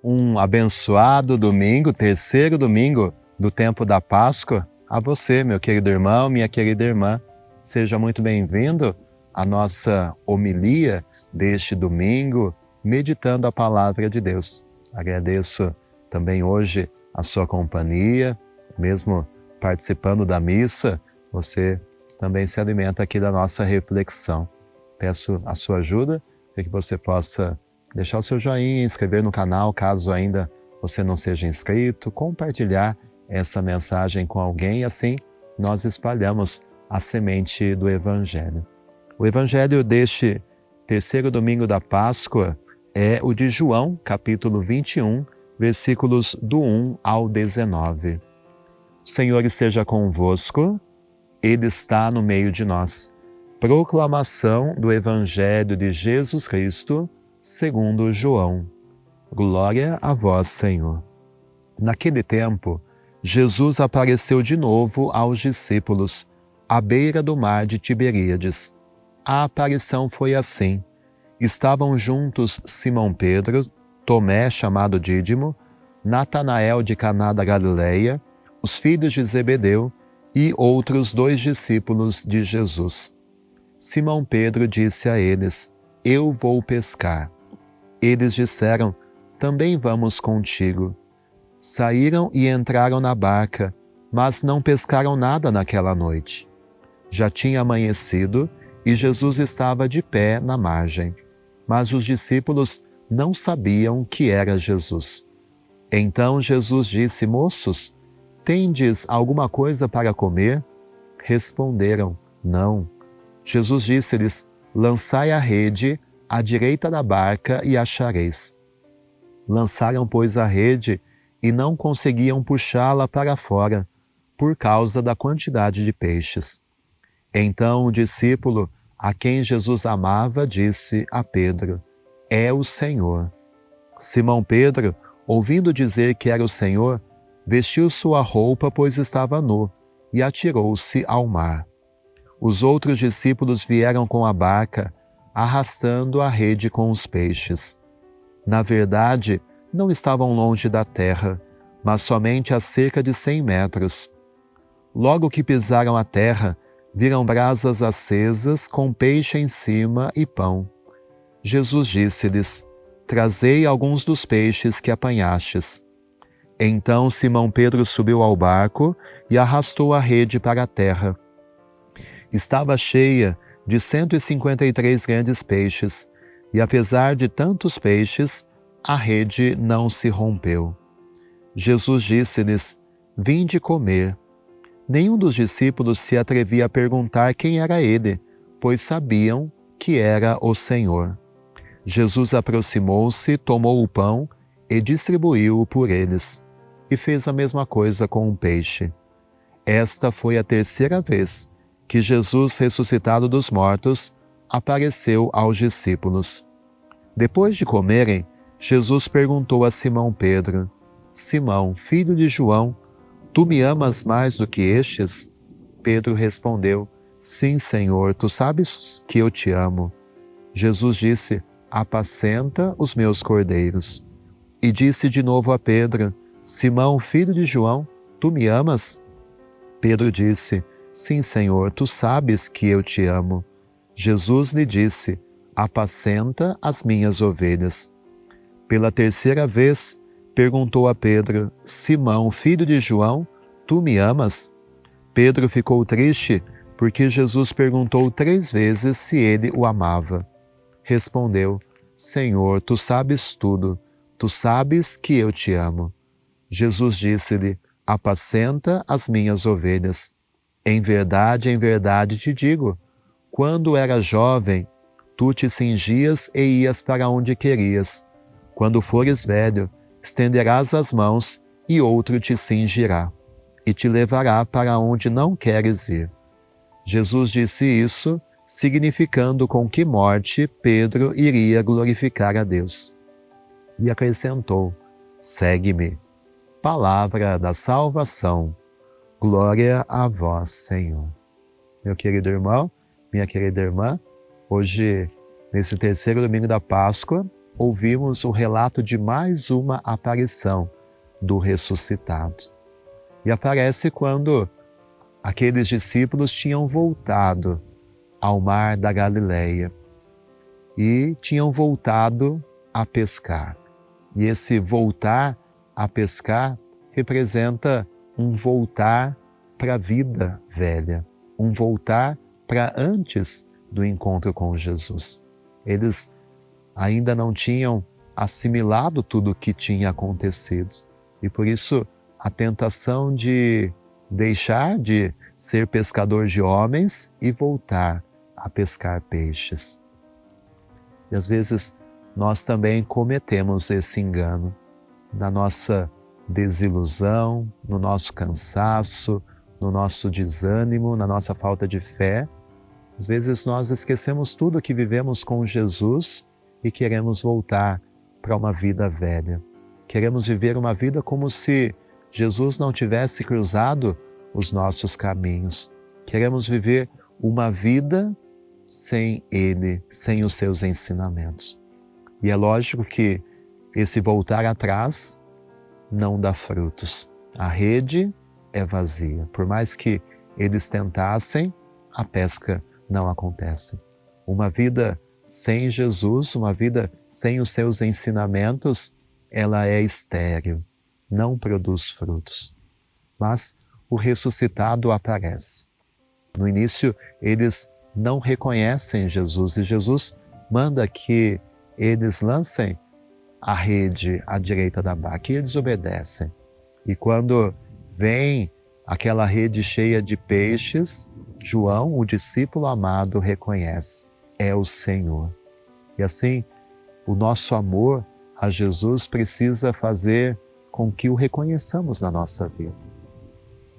Um abençoado domingo, terceiro domingo do tempo da Páscoa. A você, meu querido irmão, minha querida irmã, seja muito bem-vindo à nossa homilia deste domingo, meditando a palavra de Deus. Agradeço também hoje a sua companhia, mesmo participando da missa, você também se alimenta aqui da nossa reflexão. Peço a sua ajuda para que você possa deixar o seu joinha, inscrever no canal, caso ainda você não seja inscrito, compartilhar essa mensagem com alguém e assim nós espalhamos a semente do Evangelho. O Evangelho deste terceiro domingo da Páscoa é o de João, capítulo 21, versículos do 1 ao 19. O Senhor esteja convosco, Ele está no meio de nós. Proclamação do Evangelho de Jesus Cristo, segundo João. Glória a vós, Senhor. Naquele tempo, Jesus apareceu de novo aos discípulos, à beira do mar de Tiberíades. A aparição foi assim. Estavam juntos Simão Pedro, Tomé, chamado Dídimo, Natanael de Caná da Galileia, os filhos de Zebedeu e outros 2 discípulos de Jesus. Simão Pedro disse a eles: Eu vou pescar. Eles disseram: Também vamos contigo. Saíram e entraram na barca, mas não pescaram nada naquela noite. Já tinha amanhecido e Jesus estava de pé na margem, mas os discípulos não sabiam que era Jesus. Então Jesus disse: Moços, tendes alguma coisa para comer? Responderam: Não. Jesus disse-lhes: Lançai a rede à direita da barca e achareis. Lançaram, pois, a rede e não conseguiam puxá-la para fora, por causa da quantidade de peixes. Então o discípulo, a quem Jesus amava, disse a Pedro: É o Senhor. Simão Pedro, ouvindo dizer que era o Senhor, vestiu sua roupa, pois estava nu, e atirou-se ao mar. Os outros discípulos vieram com a barca, arrastando a rede com os peixes. Na verdade, não estavam longe da terra, mas somente a cerca de 100 metros. Logo que pisaram a terra, viram brasas acesas com peixe em cima e pão. Jesus disse-lhes: Trazei alguns dos peixes que apanhastes. Então Simão Pedro subiu ao barco e arrastou a rede para a terra. Estava cheia de 153 grandes peixes, e apesar de tantos peixes, a rede não se rompeu. Jesus disse-lhes: Vinde comer. Nenhum dos discípulos se atrevia a perguntar quem era ele, pois sabiam que era o Senhor. Jesus aproximou-se, tomou o pão e distribuiu-o por eles, e fez a mesma coisa com o peixe. Esta foi a terceira vez que Jesus, ressuscitado dos mortos, apareceu aos discípulos. Depois de comerem, Jesus perguntou a Simão Pedro: Simão, filho de João, tu me amas mais do que estes? Pedro respondeu: Sim, Senhor, tu sabes que eu te amo. Jesus disse: Apacenta os meus cordeiros. E disse de novo a Pedro: Simão, filho de João, tu me amas? Pedro disse: Sim, Senhor, tu sabes que eu te amo. Jesus lhe disse: Apacenta as minhas ovelhas. Pela terceira vez, perguntou a Pedro: Simão, filho de João, tu me amas? Pedro ficou triste porque Jesus perguntou 3 vezes se ele o amava. Respondeu: Senhor, tu sabes tudo, tu sabes que eu te amo. Jesus disse-lhe: Apacenta as minhas ovelhas. Em verdade te digo, quando eras jovem, tu te cingias e ias para onde querias. Quando fores velho, estenderás as mãos e outro te cingirá e te levará para onde não queres ir. Jesus disse isso, significando com que morte Pedro iria glorificar a Deus. E acrescentou: Segue-me. Palavra da salvação. Glória a vós, Senhor. Meu querido irmão, minha querida irmã, hoje, nesse terceiro domingo da Páscoa, ouvimos o relato de mais uma aparição do ressuscitado. E aparece quando aqueles discípulos tinham voltado ao mar da Galileia e tinham voltado a pescar. E esse voltar a pescar representa um voltar para a vida velha, um voltar para antes do encontro com Jesus. Eles ainda não tinham assimilado tudo o que tinha acontecido e por isso a tentação de deixar de ser pescador de homens e voltar a pescar peixes. E às vezes nós também cometemos esse engano na nossa desilusão, no nosso cansaço, no nosso desânimo, na nossa falta de fé. Às vezes nós esquecemos tudo que vivemos com Jesus e queremos voltar para uma vida velha. Queremos viver uma vida como se Jesus não tivesse cruzado os nossos caminhos. Queremos viver uma vida sem Ele, sem os seus ensinamentos. E é lógico que esse voltar atrás não dá frutos. A rede é vazia. Por mais que eles tentassem, a pesca não acontece. Uma vida sem Jesus, uma vida sem os seus ensinamentos, ela é estéril, não produz frutos. Mas o ressuscitado aparece. No início, eles não reconhecem Jesus e Jesus manda que eles lancem a rede à direita da barca e eles obedecem. E quando vem aquela rede cheia de peixes, João, o discípulo amado, reconhece: é o Senhor. E assim, o nosso amor a Jesus precisa fazer com que o reconheçamos na nossa vida.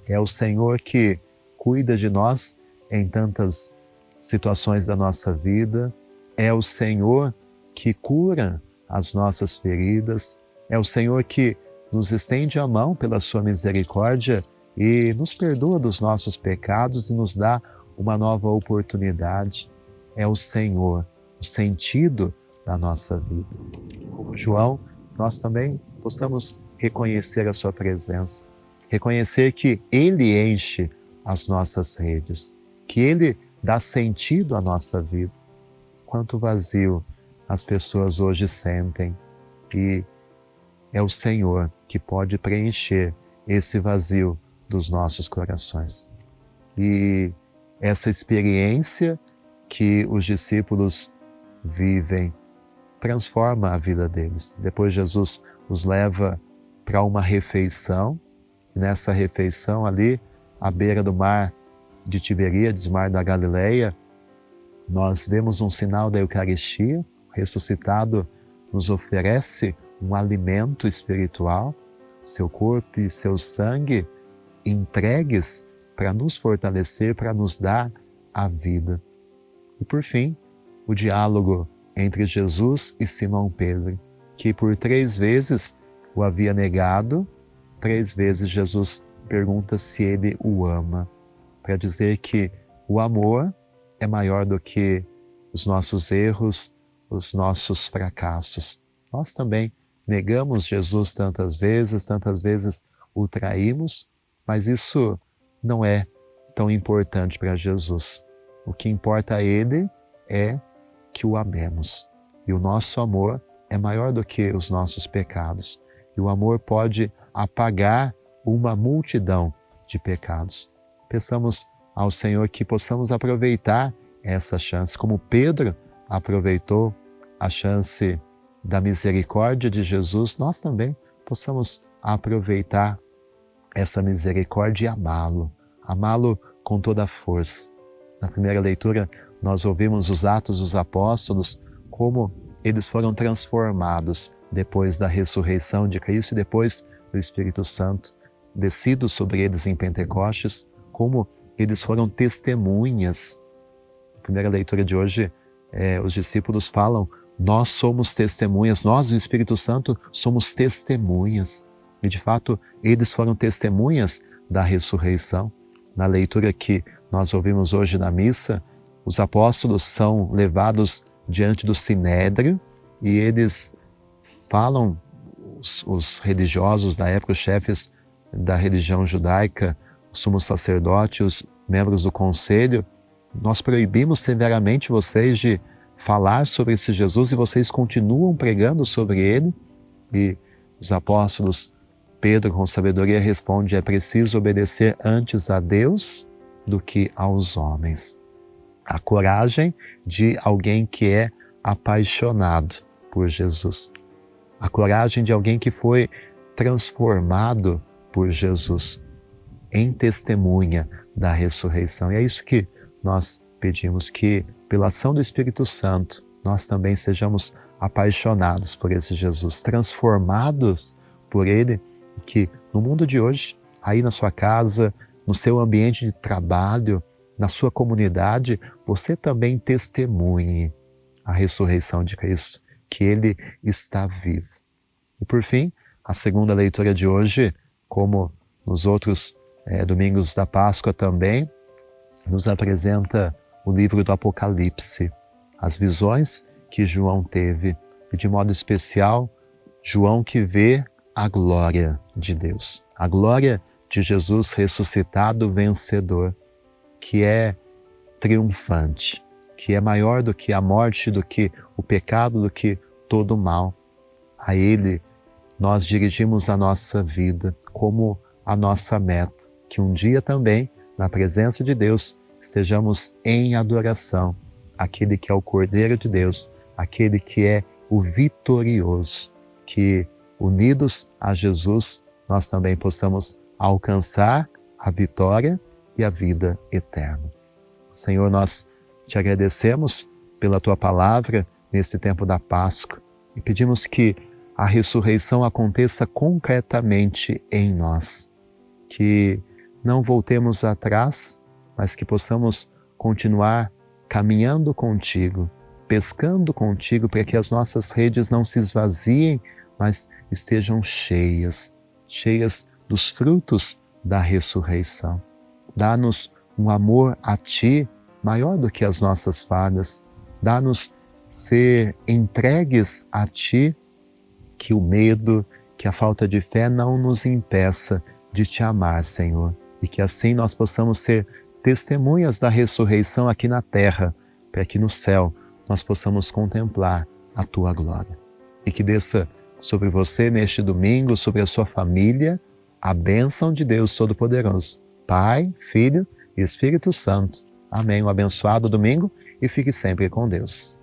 É o Senhor que cuida de nós em tantas situações da nossa vida. É o Senhor que cura as nossas feridas. É o Senhor que nos estende a mão pela sua misericórdia e nos perdoa dos nossos pecados e nos dá uma nova oportunidade. É o Senhor, o sentido da nossa vida. Como João, nós também possamos reconhecer a sua presença, reconhecer que Ele enche as nossas redes, que Ele dá sentido à nossa vida. Quanto vazio as pessoas hoje sentem, e é o Senhor que pode preencher esse vazio dos nossos corações. E essa experiência que os discípulos vivem transforma a vida deles. Depois Jesus os leva para uma refeição, e nessa refeição ali, à beira do mar de Tiberíades, mar da Galileia, nós vemos um sinal da Eucaristia. O ressuscitado nos oferece um alimento espiritual, seu corpo e seu sangue entregues para nos fortalecer, para nos dar a vida. E por fim, o diálogo entre Jesus e Simão Pedro, que por 3 vezes o havia negado. 3 vezes Jesus pergunta se ele o ama, para dizer que o amor é maior do que os nossos erros, os nossos fracassos. Nós também negamos Jesus tantas vezes o traímos, mas isso não é tão importante para Jesus. O que importa a Ele é que o amemos. E o nosso amor é maior do que os nossos pecados. E o amor pode apagar uma multidão de pecados. Peçamos ao Senhor que possamos aproveitar essa chance, como Pedro aproveitou a chance da misericórdia de Jesus, nós também possamos aproveitar essa misericórdia e amá-lo com toda a força. Na primeira leitura, nós ouvimos os Atos dos Apóstolos, como eles foram transformados depois da ressurreição de Cristo e depois do Espírito Santo descido sobre eles em Pentecostes, como eles foram testemunhas. Na primeira leitura de hoje, os discípulos falam: nós somos testemunhas, nós, o Espírito Santo, somos testemunhas. E de fato, eles foram testemunhas da ressurreição. Na leitura que nós ouvimos hoje na missa, os apóstolos são levados diante do Sinédrio e eles falam, os religiosos da época, os chefes da religião judaica, o sumo sacerdote, os membros do conselho: nós proibimos severamente vocês de falar sobre esse Jesus e vocês continuam pregando sobre ele. E os apóstolos, Pedro, com sabedoria, responde: é preciso obedecer antes a Deus do que aos homens. A coragem de alguém que é apaixonado por Jesus. A coragem de alguém que foi transformado por Jesus em testemunha da ressurreição. E é isso que nós pedimos, que pela ação do Espírito Santo nós também sejamos apaixonados por esse Jesus, transformados por ele, e que no mundo de hoje, aí na sua casa, no seu ambiente de trabalho, na sua comunidade, você também testemunhe a ressurreição de Cristo, que ele está vivo. E por fim, a segunda leitura de hoje, como nos outros domingos da Páscoa também, nos apresenta o livro do Apocalipse, as visões que João teve, e de modo especial, João que vê a glória de Deus, a glória de Jesus ressuscitado vencedor, que é triunfante, que é maior do que a morte, do que o pecado, do que todo o mal. A ele nós dirigimos a nossa vida como a nossa meta, que um dia também, na presença de Deus, estejamos em adoração àquele que é o Cordeiro de Deus, aquele que é o vitorioso, que unidos a Jesus nós também possamos alcançar a vitória e a vida eterna. Senhor, nós te agradecemos pela tua palavra nesse tempo da Páscoa e pedimos que a ressurreição aconteça concretamente em nós, que não voltemos atrás, mas que possamos continuar caminhando contigo, pescando contigo, para que as nossas redes não se esvaziem, mas estejam cheias, cheias dos frutos da ressurreição. Dá-nos um amor a ti maior do que as nossas falhas. Dá-nos ser entregues a ti, que o medo, que a falta de fé não nos impeça de te amar, Senhor, e que assim nós possamos ser testemunhas da ressurreição aqui na terra, para que no céu nós possamos contemplar a tua glória. E que desça sobre você neste domingo, sobre a sua família, a bênção de Deus Todo-Poderoso, Pai, Filho e Espírito Santo. Amém. Um abençoado domingo e fique sempre com Deus.